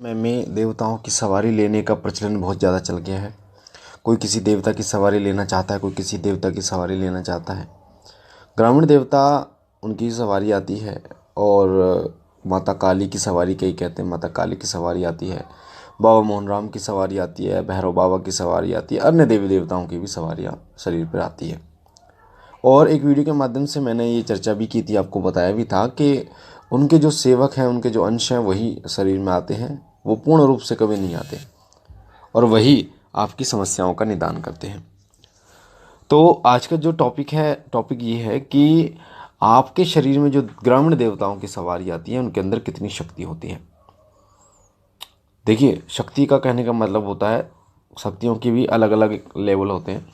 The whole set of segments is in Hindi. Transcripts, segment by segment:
में देवताओं की सवारी लेने का प्रचलन बहुत ज़्यादा चल गया है। कोई किसी देवता की सवारी लेना चाहता है, कोई किसी देवता की सवारी लेना चाहता है। ग्रामीण देवता उनकी सवारी आती है और माता काली की सवारी कई कहते हैं, माता काली की सवारी आती है, बाबा मोहनराम की सवारी आती है, भैरव बाबा की सवारी आती है, अन्य देवी देवताओं की भी सवारियाँ शरीर पर आती है। और एक वीडियो के माध्यम से मैंने ये चर्चा भी की थी, आपको बताया भी था कि उनके जो सेवक हैं, उनके जो अंश हैं वही शरीर में आते हैं, वो पूर्ण रूप से कभी नहीं आते और वही आपकी समस्याओं का निदान करते हैं। तो आज का जो टॉपिक ये है कि आपके शरीर में जो ग्रामीण देवताओं की सवारी आती है उनके अंदर कितनी शक्ति होती है। देखिए, शक्ति का कहने का मतलब होता है, शक्तियों की भी अलग अलग लेवल होते हैं।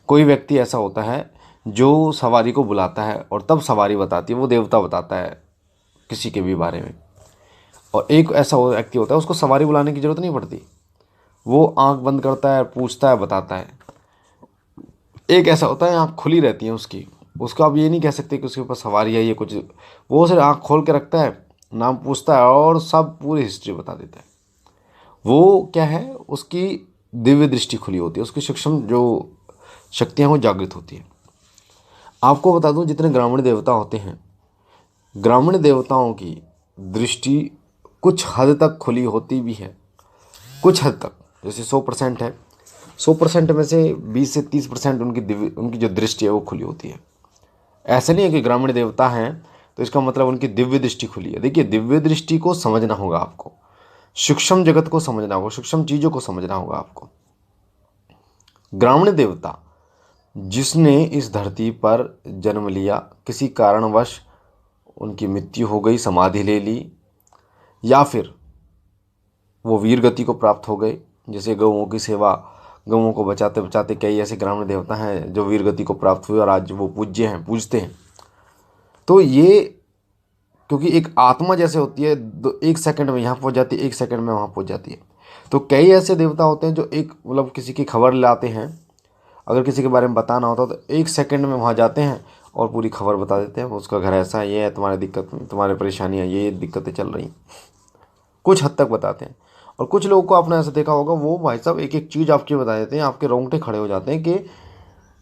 कोई व्यक्ति ऐसा होता है जो सवारी को बुलाता है और तब सवारी बताती है, वो देवता बताता है किसी के भी बारे में। और एक ऐसा व्यक्ति होता है उसको सवारी बुलाने की ज़रूरत नहीं पड़ती, वो आंख बंद करता है, पूछता है, बताता है। एक ऐसा होता है आंख खुली रहती है उसकी, उसको आप ये नहीं कह सकते कि उसके ऊपर सवारी है, ये कुछ, वो सिर्फ आंख खोल के रखता है, नाम पूछता है और सब पूरी हिस्ट्री बता देता है। वो क्या है, उसकी दिव्य दृष्टि खुली होती है, उसकी सूक्ष्म जो शक्तियाँ वो जागृत होती है। आपको बता दूं, जितने ग्रामीण देवता होते हैं, ग्रामीण देवताओं की दृष्टि कुछ हद तक खुली होती भी है, कुछ हद तक। जैसे 100% है, 100% में से 20 से 30% उनकी जो दृष्टि है वो खुली होती है। ऐसा नहीं है कि ग्रामीण देवता हैं तो इसका मतलब उनकी दिव्य दृष्टि खुली है। देखिए, दिव्य दृष्टि को समझना होगा आपको, सूक्ष्म जगत को समझना होगा, सूक्ष्म चीज़ों को समझना होगा आपको। ग्रामीण देवता जिसने इस धरती पर जन्म लिया, किसी कारणवश उनकी मृत्यु हो गई, समाधि ले ली, या फिर वो वीर गति को प्राप्त हो गए, जैसे गौओं की सेवा, गौओं को बचाते बचाते कई ऐसे ग्रामीण देवता हैं जो वीर गति को प्राप्त हुए और आज वो पूज्य हैं, पूजते हैं। तो ये क्योंकि एक आत्मा जैसे होती है, 1 सेकंड में यहाँ पहुँच जाती है, 1 सेकंड में वहाँ पहुँच जाती है। तो कई ऐसे देवता होते हैं जो एक मतलब किसी की खबर लाते हैं, अगर किसी के बारे में बताना होता तो 1 सेकंड में वहाँ जाते हैं और पूरी खबर बता देते हैं। उसका घर ऐसा है, ये है, तुम्हारी दिक्कत, तुम्हारी परेशानियाँ, ये दिक्कतें चल रही, कुछ हद तक बताते हैं। और कुछ लोगों को आपने ऐसा देखा होगा, वो भाई साहब एक एक चीज़ आपकी बता देते हैं, आपके रोंगटे खड़े हो जाते हैं कि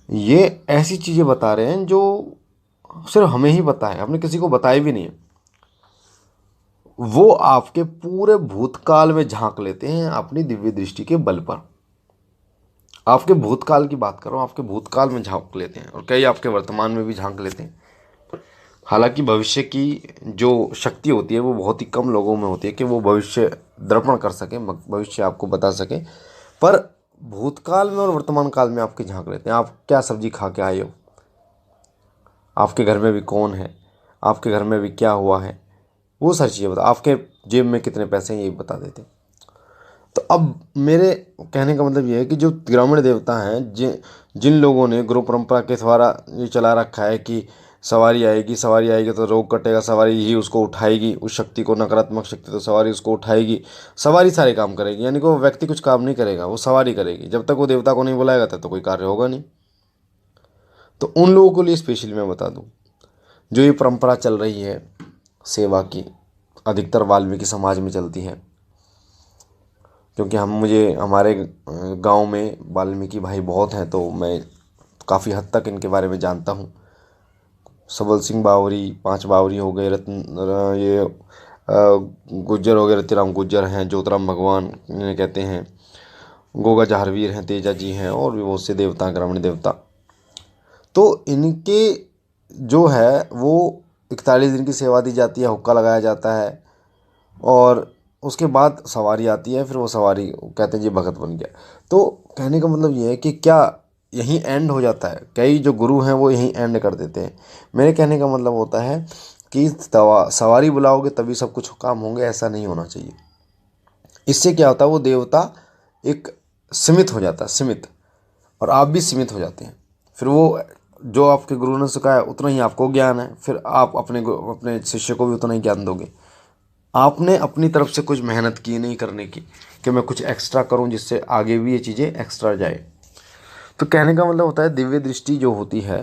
ये ऐसी चीज़ें बता रहे हैं जो सिर्फ हमें ही पता है, हमने किसी को बताया भी नहीं है। वो आपके पूरे भूतकाल में झांक लेते हैं अपनी दिव्य दृष्टि के बल पर। आपके भूतकाल की बात कर रहा हूँ, आपके भूतकाल में झांक लेते हैं और कई आपके वर्तमान में भी झांक लेते हैं। हालांकि भविष्य की जो शक्ति होती है वो बहुत ही कम लोगों में होती है कि वो भविष्य दर्पण कर सकें, भविष्य आपको बता सकें। पर भूतकाल में और वर्तमान काल में आपके झांक लेते हैं। आप क्या सब्जी खा के आए हो, आपके घर में भी कौन है, आपके घर में भी क्या हुआ है, वो सारी चीज़ें बता, आपके जेब में कितने पैसे हैं ये बता देते हैं। तो अब मेरे कहने का मतलब ये है कि जो ग्रामीण देवता हैं, जिन लोगों ने गुरु परंपरा के द्वारा ये चला रखा है कि सवारी आएगी तो रोग कटेगा, सवारी ही उसको उठाएगी, उस शक्ति को, नकारात्मक शक्ति, तो सवारी उसको उठाएगी, सवारी सारे काम करेगी, यानी कि वो व्यक्ति कुछ काम नहीं करेगा, वो सवारी करेगी। जब तक वो देवता को नहीं बुलाएगा तब तो कोई कार्य होगा नहीं। तो उन लोगों के लिए स्पेशली मैं बता दूँ, जो ये परंपरा चल रही है सेवा की, अधिकतर वाल्मीकि समाज में चलती है, क्योंकि हमारे गांव में वाल्मीकि भाई बहुत हैं, तो मैं काफ़ी हद तक इनके बारे में जानता हूँ। सबल सिंह बावरी, पांच बावरी हो गए, ये गुज्जर हो गए, रतिराम गुज्जर हैं, ज्योतिराम भगवान इन्हें कहते हैं, गोगा जहारवीर हैं, तेजा जी हैं, और भी बहुत से देवता हैं, ग्रामीण देवता। तो इनके जो है वो 41 दिन की सेवा दी जाती है, हुक्का लगाया जाता है और उसके बाद सवारी आती है। फिर वो सवारी कहते हैं जी भगत बन गया। तो कहने का मतलब ये है कि क्या यहीं एंड हो जाता है? कई जो गुरु हैं वो यहीं एंड कर देते हैं। मेरे कहने का मतलब होता है कि सवारी बुलाओगे तभी सब कुछ काम होंगे, ऐसा नहीं होना चाहिए। इससे क्या होता है, वो देवता एक सीमित हो जाता है, सीमित, और आप भी सीमित हो जाते हैं। फिर वो जो आपके गुरु ने सिखाया उतना ही आपको ज्ञान है, फिर आप अपने शिष्य को भी उतना ही ज्ञान दोगे। आपने अपनी तरफ से कुछ मेहनत की नहीं करने की कि मैं कुछ एक्स्ट्रा करूं जिससे आगे भी ये चीज़ें एक्स्ट्रा जाए। तो कहने का मतलब होता है दिव्य दृष्टि जो होती है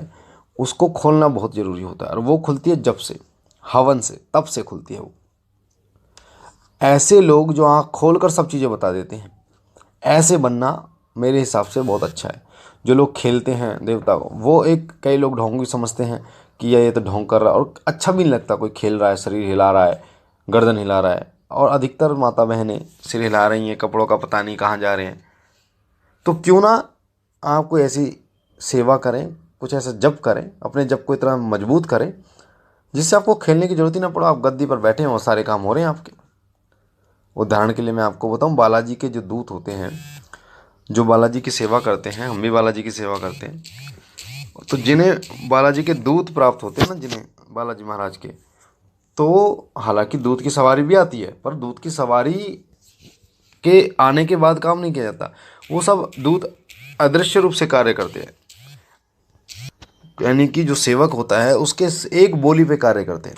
उसको खोलना बहुत ज़रूरी होता है, और वो खुलती है जब से, हवन से, तब से खुलती है वो। ऐसे लोग जो आँख खोल कर सब चीज़ें बता देते हैं, ऐसे बनना मेरे हिसाब से बहुत अच्छा है। जो लोग खेलते हैं देवता को, वो एक कई लोग ढोंग भी समझते हैं कि ये तो ढोंग कर रहा है, और अच्छा भी नहीं लगता कोई खेल रहा है, शरीर हिला रहा है, गर्दन हिला रहा है, और अधिकतर माता बहनें सिर हिला रही हैं, कपड़ों का पता नहीं कहाँ जा रहे हैं। तो क्यों ना आप कोई ऐसी सेवा करें, कुछ ऐसा जप करें, अपने जप को इतना मजबूत करें जिससे आपको खेलने की जरूरत ही ना पड़ो, आप गद्दी पर बैठे हैं और सारे काम हो रहे हैं आपके। उदाहरण के लिए मैं आपको बताऊं, बालाजी के जो दूत होते हैं, जो बालाजी की सेवा करते हैं, हम भी बालाजी की सेवा करते हैं, तो जिन्हें बालाजी के दूत प्राप्त होते हैं ना, जिन्हें बालाजी महाराज के, तो हालांकि दूत की सवारी भी आती है, पर दूत की सवारी के आने के बाद काम नहीं किया जाता। वो सब दूत अदृश्य रूप से कार्य करते हैं, यानी कि जो सेवक होता है उसके एक बोली पे कार्य करते हैं।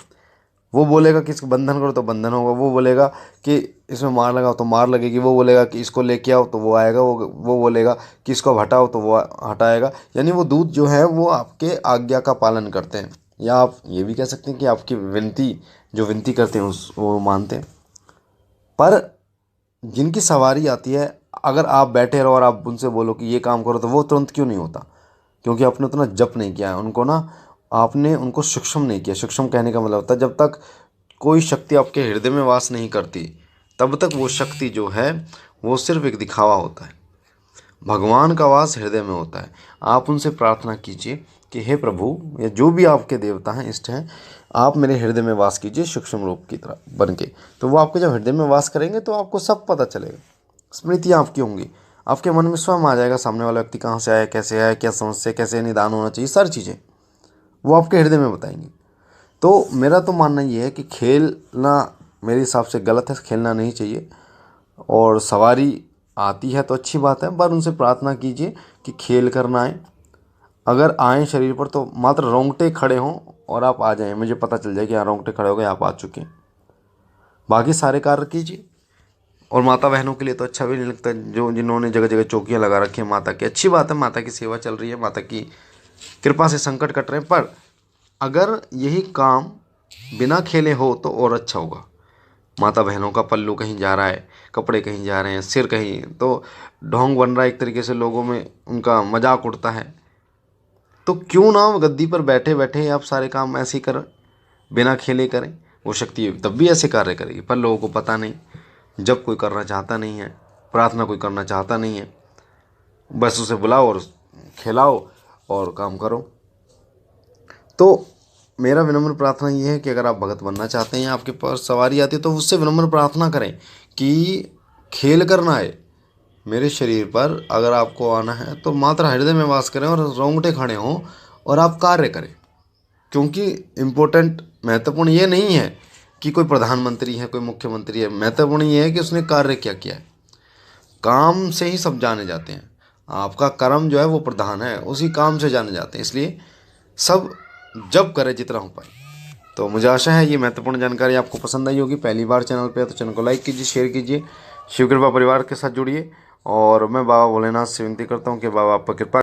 वो बोलेगा कि इसको बंधन करो तो बंधन होगा, वो बोलेगा कि इसमें मार लगाओ तो मार लगेगी, वो बोलेगा कि इसको लेके आओ तो वो आएगा, वो बोलेगा कि इसको हटाओ तो वो हटाएगा। यानी वो दूत जो है वो आपके आज्ञा का पालन करते हैं, या आप ये भी कह सकते हैं कि आपकी विनती, जो विनती करते हैं उस वो मानते हैं। पर जिनकी सवारी आती है, अगर आप बैठे रहो और आप उनसे बोलो कि ये काम करो, तो वो तुरंत क्यों नहीं होता? क्योंकि आपने उतना जप नहीं किया है उनको ना, आपने उनको सूक्ष्म नहीं किया। सूक्ष्म कहने का मतलब होता है जब तक कोई शक्ति आपके हृदय में वास नहीं करती, तब तक वो शक्ति जो है वो सिर्फ एक दिखावा होता है। भगवान का वास हृदय में होता है। आप उनसे प्रार्थना कीजिए कि हे प्रभु, या जो भी आपके देवता हैं, इष्ट हैं, आप मेरे हृदय में वास कीजिए सूक्ष्म रूप की तरह बन के। तो वो आपके जब हृदय में वास करेंगे तो आपको सब पता चलेगा, स्मृतियाँ आपकी होंगी, आपके मन में स्वयं आ जाएगा सामने वाला व्यक्ति कहाँ से आया, कैसे आया, क्या समस्या, कैसे निदान होना चाहिए, सारी चीज़ें वो आपके हृदय में बताएंगी। तो मेरा तो मानना ये है कि खेलना मेरे हिसाब से गलत है, खेलना नहीं चाहिए। और सवारी आती है तो अच्छी बात है, पर उनसे प्रार्थना कीजिए कि खेल कर ना आए। अगर आएँ शरीर पर तो मात्र रोंगटे खड़े हों और आप आ जाएं, मुझे पता चल जाए कि हाँ रोंगटे खड़े हो गए, आप आ चुके हैं। बाकी सारे कार्य कीजिए। और माता बहनों के लिए तो अच्छा भी नहीं लगता, जो जिन्होंने जगह जगह चौकियाँ लगा रखी हैं माता की, अच्छी बात है, माता की सेवा चल रही है, माता की कृपा से संकट कट रहे हैं। पर अगर यही काम बिना खेले हो तो और अच्छा होगा। माता बहनों का पल्लू कहीं जा रहा है, कपड़े कहीं जा रहे हैं, सिर कहीं, तो ढोंग बन रहा है एक तरीके से, लोगों में उनका मजाक उड़ता है। तो क्यों ना गद्दी पर बैठे बैठे आप सारे काम ऐसे ही करें, बिना खेले करें। वो शक्ति तब भी ऐसे कार्य करेगी, पर लोगों को पता नहीं। जब कोई करना चाहता नहीं है, प्रार्थना कोई करना चाहता नहीं है, बस उसे बुलाओ और खिलाओ और काम करो। तो मेरा विनम्र प्रार्थना ये है कि अगर आप भगत बनना चाहते हैं, आपके पास सवारी आती है, तो उससे विनम्र प्रार्थना करें कि खेल करना आए मेरे शरीर पर। अगर आपको आना है तो मात्र हृदय में वास करें और रोंगटे खड़े हों और आप कार्य करें। क्योंकि इम्पोर्टेंट, महत्वपूर्ण ये नहीं है कि कोई प्रधानमंत्री है, कोई मुख्यमंत्री है, महत्वपूर्ण ये है कि उसने कार्य क्या किया है। काम से ही सब जाने जाते हैं, आपका कर्म जो है वो प्रधान है, उसी काम से जाने जाते हैं। इसलिए सब जब करें जितना हो पाए। तो मुझे आशा है ये महत्वपूर्ण जानकारी आपको पसंद आई होगी। पहली बार चैनल पे है तो चैनल को लाइक कीजिए, शेयर कीजिए, शिव कृपा परिवार के साथ जुड़िए। और मैं बाबा भोलेनाथ से विनती करता हूँ कि बाबा आप पर कृपा